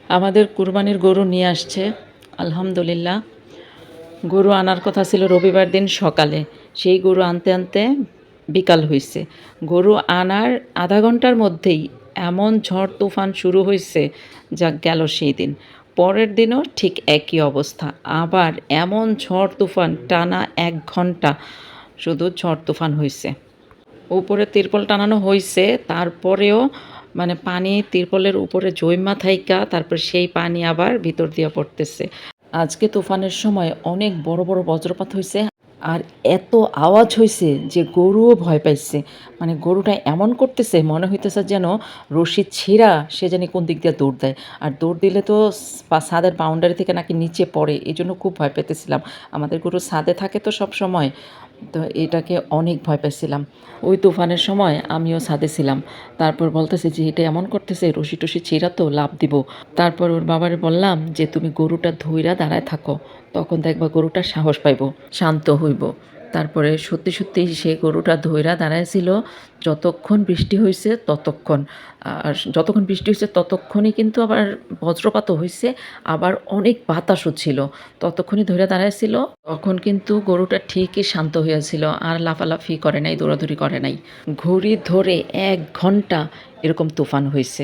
আমাদের কুরবানির গরু নিয়ে আসছে আলহামদুলিল্লাহ। গরু আনার কথা ছিল রবিবার দিন সকালে, সেই গরু আনতে আনতে বিকাল হয়েছে। গরু আনার আধা ঘন্টার মধ্যেই এমন ঝড় তুফান শুরু হয়েছে যা গেল সেই দিন। পরের দিনও ঠিক একই অবস্থা, আবার এমন ঝড় তুফান টানা 1 ঘন্টা শুধু ঝড় তুফান হয়েছে। উপরে তিরপল টানানো হয়েছে, তারপরেও মানে পানি তিরপলের উপরে জৈমা থাইকা তারপর সেই পানি আবার ভিতর দিয়ে পড়তেছে। আজকে তুফানের সময় অনেক বড় বড় বজ্রপাত হয়েছে, আর এত আওয়াজ হয়েছে যে গরুও ভয় পাইছে। মানে গরুটা এমন করতেছে মনে হইতেছে যেন রশি ছিঁড়া সে জানি কোন দিক দিয়ে দৌড় দেয়, আর দৌড় দিলে তো ছাদের বাউন্ডারি থেকে নাকি নিচে পড়ে, এই জন্য খুব ভয় পেতেছিলাম। আমাদের গরু ছাদে থাকে তো সব সময়, তো এটাকে অনেক ভয় পাইছিলাম। ওই তুফানের সময় আমিও ছাদে ছিলাম। তারপর বলতেছে যে এটা এমন করতেছে রশি টসি ছিঁড়া তো লাভ দিব। তারপর ওর বাবারে বললাম যে তুমি গরুটা ধইরা দাঁড়ায় থাকো, তখন দেখবা গরুটা সাহস পাইব, শান্ত হইব। তারপরে সত্যি সত্যি সে গরুটা ধইরা দাঁড়াইছিল যতক্ষণ বৃষ্টি হয়েছে ততক্ষণ। আর যতক্ষণ বৃষ্টি হয়েছে ততক্ষণই কিন্তু আবার বজ্রপাতও হয়েছে, আবার অনেক বাতাসও ছিল। ততক্ষণই ধইরা দাঁড়াইছিল, তখন কিন্তু গরুটা ঠিকই শান্ত হইয়াছিল, আর লাফালাফি করে নাই, দৌড়াদৌড়ি করে নাই। ঘড়ি ধরে 1 ঘন্টা এরকম তুফান হয়েছে।